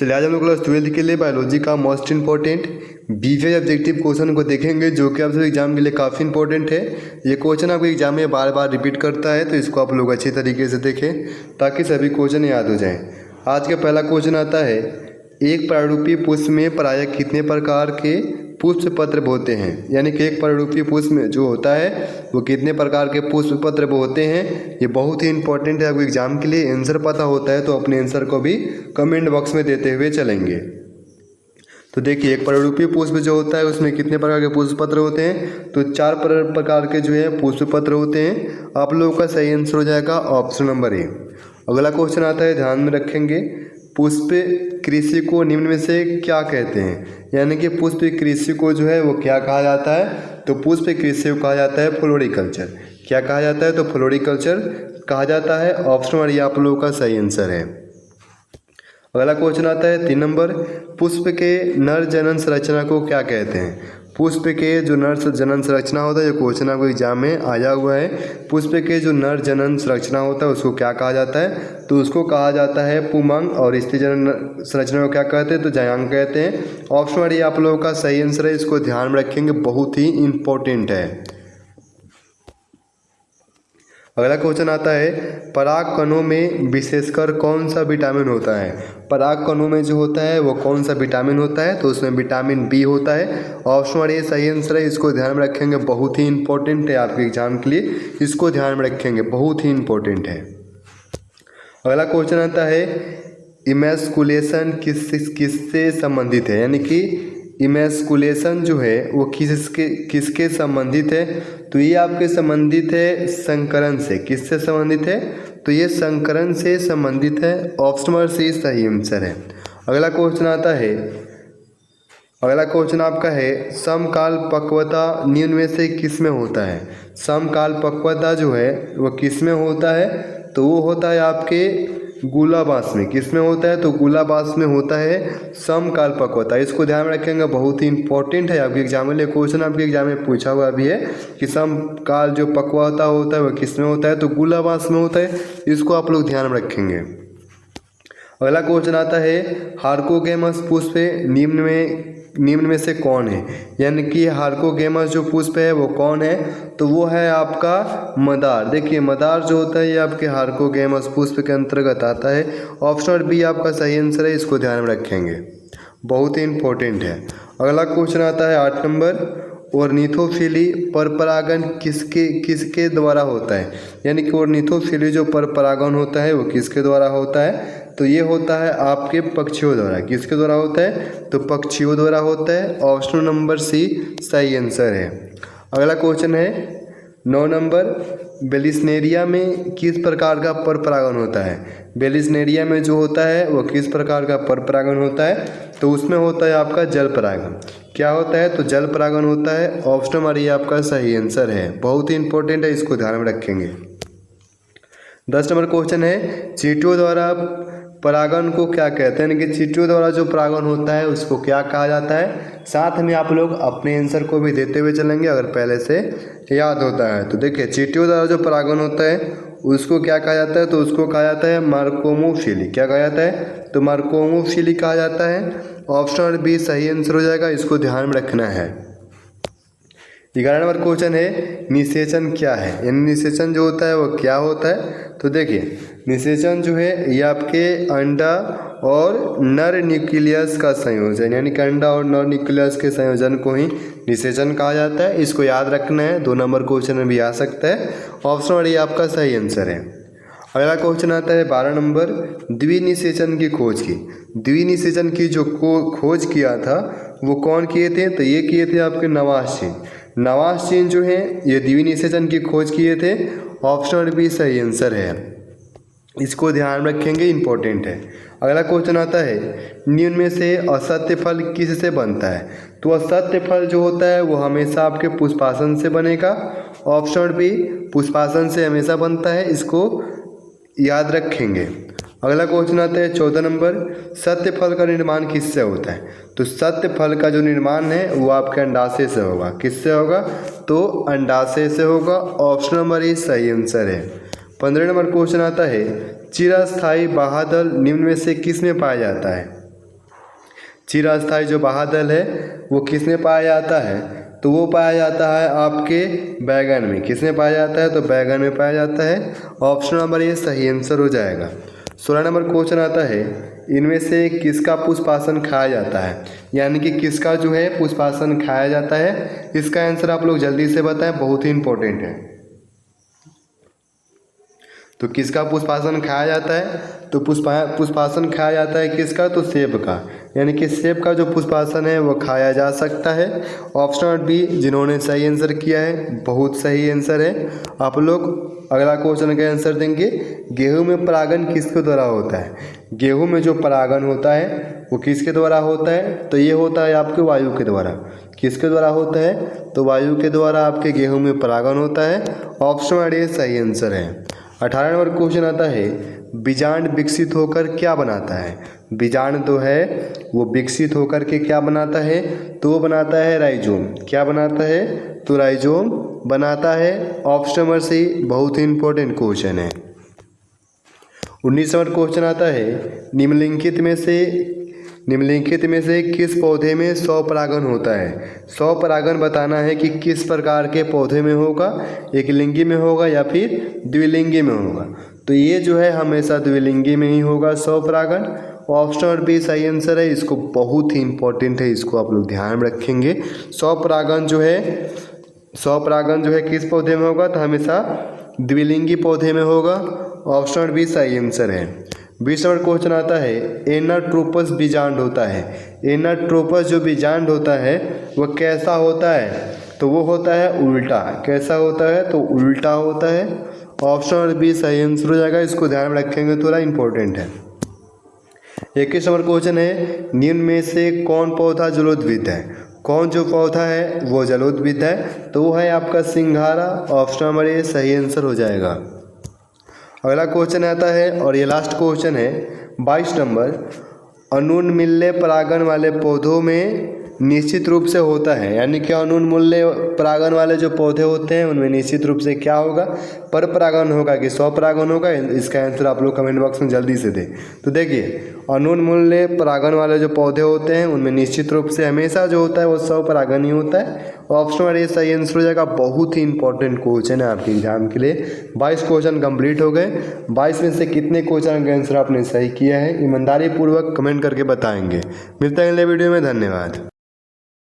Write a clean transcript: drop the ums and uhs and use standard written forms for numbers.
चलिए आज हम लोग क्लास 12 के लिए बायोलॉजी का most important BVS objective question को देखेंगे, जो कि आप सभी एग्जाम के लिए काफ़ी इंपॉर्टेंट है। ये क्वेश्चन आपके एग्जाम में बार बार रिपीट करता है, तो इसको आप लोग अच्छी तरीके से देखें ताकि सभी क्वेश्चन याद हो जाएं। आज का पहला क्वेश्चन आता है, एक प्रारूपी पुष्प में प्रायः कितने प्रकार के पुष्प पत्र होते हैं। यानी कि एक प्रारूपी पुष्प में जो होता है वो कितने प्रकार के पुष्प पत्र होते हैं। ये बहुत ही इंपॉर्टेंट है आपको एग्जाम के लिए। आंसर पता होता है तो अपने आंसर को भी कमेंट बॉक्स में देते हुए चलेंगे। तो देखिए, एक प्रारूपी पुष्प जो होता है उसमें कितने प्रकार के पुष्प पत्र होते हैं, तो 4 प्रकार के जो है पुष्प पत्र होते हैं। आप लोगों का सही आंसर हो जाएगा ऑप्शन नंबर ए। अगला क्वेश्चन आता है, ध्यान में रखेंगे, पुष्प कृषि को निम्न में से क्या कहते हैं। यानी कि पुष्प कृषि को जो है वो क्या कहा जाता है, तो पुष्प कृषि को कहा जाता है फ्लोरिकल्चर। क्या कहा जाता है, तो फ्लोरिकल्चर कहा जाता है। ऑप्शन नंबर ये आप लोगों का सही आंसर है। अगला क्वेश्चन आता है 3 नंबर, पुष्प के नर जनन संरचना को क्या कहते हैं। पुष्प के जो नर जनन संरचना होता है, जो क्वेश्चन आपको एग्जाम में आया हुआ है, पुष्प के जो नर जनन संरचना होता है उसको क्या कहा जाता है, तो उसको कहा जाता है पुमंग, और स्त्री जनन संरचना को क्या कहते हैं, तो जायांग कहते हैं। ऑप्शन नंबर ये आप लोगों का सही आंसर है, इसको ध्यान में रखेंगे, बहुत ही इंपॉर्टेंट है। अगला क्वेश्चन आता है, पराग कणों में विशेषकर कौन सा विटामिन होता है। पराग कणों में जो होता है वो कौन सा विटामिन होता है, तो उसमें विटामिन बी होता है। ऑप्शन नंबर ये सही आंसर है, इसको ध्यान में रखेंगे, बहुत ही इंपॉर्टेंट है आपके एग्जाम के लिए, इसको ध्यान में रखेंगे, बहुत ही इंपॉर्टेंट है। अगला क्वेश्चन आता है, इमैस्कुलेशन किससे संबंधित है। यानी कि इमैस्कुलेशन जो है वो किसके संबंधित है, तो ये आपके संबंधित है संकरण से। किससे संबंधित है, तो ये संकरण से संबंधित है। ऑप्शन नंबर सी सही आंसर है। अगला क्वेश्चन आता है, अगला क्वेश्चन आपका है, समकाल पक्वता निम्न में से किस में होता है। समकाल पक्वता जो है वो किस में होता है, तो वो होता है आपके गुलाबास में। किस में होता है, तो गुलाबास में होता है समकाल पक्वता। इसको ध्यान में रखेंगे, बहुत ही इंपॉर्टेंट है आपके एग्जाम में। क्वेश्चन आपके एग्जाम में पूछा हुआ भी है कि समकाल जो पक्वता होता है वो किस में होता है, तो गुलाबास में होता है। इसको आप लोग ध्यान में रखेंगे। अगला क्वेश्चन आता है, हार्कोगेमस पुष्प निम्न में से कौन है। यानी कि हार्कोगेमस जो पुष्प है वो कौन है, तो वो है आपका मदार। देखिए, मदार जो होता है ये आपके हार्कोगेमस पुष्प के अंतर्गत आता है। ऑप्शन नंबर बी आपका सही आंसर है, इसको ध्यान में रखेंगे, बहुत ही इंपॉर्टेंट है। अगला क्वेश्चन आता है 8 नंबर, ऑर्निथोफिली परपरागन किसके द्वारा होता है। यानी कि ऑर्निथोफिली जो परपरागन होता है वो किसके द्वारा होता है, तो ये होता है आपके पक्षियों द्वारा। किसके द्वारा होता है, तो पक्षियों द्वारा होता है। ऑप्शन नंबर सी सही आंसर है। अगला क्वेश्चन है 9 नंबर, बेलिस्नेरिया में किस प्रकार का परपरागन होता है। बेलिस्नेरिया में जो होता है वो किस प्रकार का परपरागन होता है, तो उसमें होता है आपका जल परागन। क्या होता है, तो जल परागन होता है। ऑप्शन नंबर ये आपका सही आंसर है, बहुत ही इंपॉर्टेंट है, इसको ध्यान में रखेंगे। 10 नंबर क्वेश्चन है, चींटियों द्वारा परागन को क्या कहते हैं। यानी कि चींटियों द्वारा जो परागन होता है उसको क्या कहा जाता है। साथ में आप लोग अपने आंसर को भी देते हुए चलेंगे अगर पहले से याद होता है। तो देखिए, चींटियों द्वारा जो परागन होता है उसको क्या कहा जाता है, तो उसको कहा जाता है मार्कोमोफिली। क्या कहा जाता है, तो मार्कोमोफिली कहा जाता है। ऑप्शन नंबर बी सही आंसर हो जाएगा, इसको ध्यान में रखना है। 11 नंबर क्वेश्चन है, निषेचन क्या है। यानी निषेचन जो होता है वो क्या होता है, तो देखिए, निषेचन जो है ये आपके अंडा और नर न्यूक्लियस का संयोजन, यानी कि अंडा और नर न्यूक्लियस के संयोजन को ही निषेचन कहा जाता है। इसको याद रखना है, 2 नंबर क्वेश्चन में भी आ सकता है। ऑप्शन नंबर ये आपका सही आंसर है। अगला क्वेश्चन आता है 12 नंबर, द्विनिषेचन की खोज की। द्विनिषेचन की जो खोज किया था वो कौन किए थे, तो ये किए थे आपके नवाज़ चीन जो है ये द्विनिषेचन की खोज किए थे। ऑप्शन नंबर बी सही आंसर है, इसको ध्यान रखेंगे, इंपॉर्टेंट है। अगला क्वेश्चन आता है, निम्न में से असत्य फल किससे बनता है। तो असत्य फल जो होता है वो हमेशा आपके पुष्पासन से बनेगा। ऑप्शन नंबर बी पुष्पासन से हमेशा बनता है, इसको याद रखेंगे। अगला क्वेश्चन आता है 14 नंबर, सत्य फल का निर्माण किससे होता है। तो सत्य फल का जो निर्माण है वो आपके अंडाशय से होगा। किससे होगा, तो अंडाशय से होगा। ऑप्शन नंबर ए सही आंसर है। 15 नंबर क्वेश्चन आता है, चिरस्थायी बाह्यदल निम्न में से किस में पाया जाता है। चिरस्थायी जो बाह्यदल है वो किसमें पाया जाता है, तो वो पाया जाता है आपके बैगन में। किसमें पाया जाता है, तो बैगन में पाया जाता है। ऑप्शन नंबर ए सही आंसर हो जाएगा। 16 नंबर क्वेश्चन आता है, इनमें से किसका पुष्पासन खाया जाता है, यानी कि किसका जो है पुष्पासन खाया जाता है। इसका आंसर आप लोग जल्दी से बताएं, बहुत ही इंपॉर्टेंट है। तो किसका पुष्पासन खाया जाता है, तो पुष्पासन खाया जाता है किसका, तो सेब का, यानी कि सेब का जो पुष्पासन है वो खाया जा सकता है। ऑप्शन नंबर बी जिन्होंने सही आंसर किया है, बहुत सही आंसर है। आप लोग अगला क्वेश्चन का आंसर देंगे, गेहूं में परागन किसके द्वारा होता है। गेहूं में जो परागन होता है वो किसके द्वारा होता है, तो ये होता है आपके वायु के द्वारा। किसके द्वारा होता है, तो वायु के द्वारा आपके गेहूं में परागन होता है। ऑप्शन नंबर ए सही आंसर है। 18 नंबर क्वेश्चन आता है, बीजांड विकसित होकर क्या बनाता है। बीजांड जो है वो विकसित होकर के क्या बनाता है, तो वो बनाता है राइजोम। क्या बनाता है, तो राइजोम बनाता है। ऑप्शन नंबर सी बहुत ही इंपॉर्टेंट क्वेश्चन है। 19 नंबर क्वेश्चन आता है, निम्नलिखित में से किस पौधे में स्वपरागन होता है। स्वपरागन बताना है कि किस प्रकार के पौधे में होगा, एक लिंगी में होगा या फिर द्विलिंगी में होगा। तो ये जो है हमेशा द्विलिंगी में ही होगा स्वपरागन। ऑप्शन नंबर बी सही आंसर है। इसको बहुत ही इंपॉर्टेंट है, इसको आप लोग ध्यान में रखेंगे। स्वपरागन जो है किस पौधे में होगा, तो हमेशा द्विलिंगी पौधे में होगा। ऑप्शन नंबर बी सही आंसर है। 20 नंबर क्वेश्चन आता है, एनाट्रोपस बीजांड होता है। एनाट्रोपस जो बीजांड होता है वो कैसा होता है, तो वो होता है उल्टा। कैसा होता है, तो उल्टा होता है। ऑप्शन नंबर बी सही आंसर हो जाएगा। इसको ध्यान में रखेंगे, थोड़ा इंपॉर्टेंट है। 21 नंबर क्वेश्चन है, निम्न में से कौन पौधा जलोद्भिद है। कौन जो पौधा है वो जलोद्भिद है, तो वो है आपका सिंघाड़ा। ऑप्शन नंबर ए सही आंसर हो जाएगा। अगला क्वेश्चन आता है और ये लास्ट क्वेश्चन है 22 नंबर, अनुन्मील्य परागन वाले पौधों में निश्चित रूप से होता है, यानी कि अनुन्मील्य परागन वाले जो पौधे होते हैं उनमें निश्चित रूप से क्या होगा, पर परागन होगा कि स्वपरागन होगा। इसका आंसर आप लोग कमेंट बॉक्स में जल्दी से दें। तो देखिए, अनुन्मील्य परागन वाले जो पौधे होते हैं उनमें निश्चित रूप से हमेशा जो होता है वो स्वपरागन ही होता है। ऑप्शन नंबर ए सही आंसर हो जाएगा। बहुत ही इंपॉर्टेंट क्वेश्चन है आपके एग्जाम के लिए। 22 क्वेश्चन कंप्लीट हो गए। 22 में से कितने क्वेश्चन का आंसर आपने सही किया है, ईमानदारी पूर्वक कमेंट करके बताएंगे। मिलते हैं अगले वीडियो में। धन्यवाद।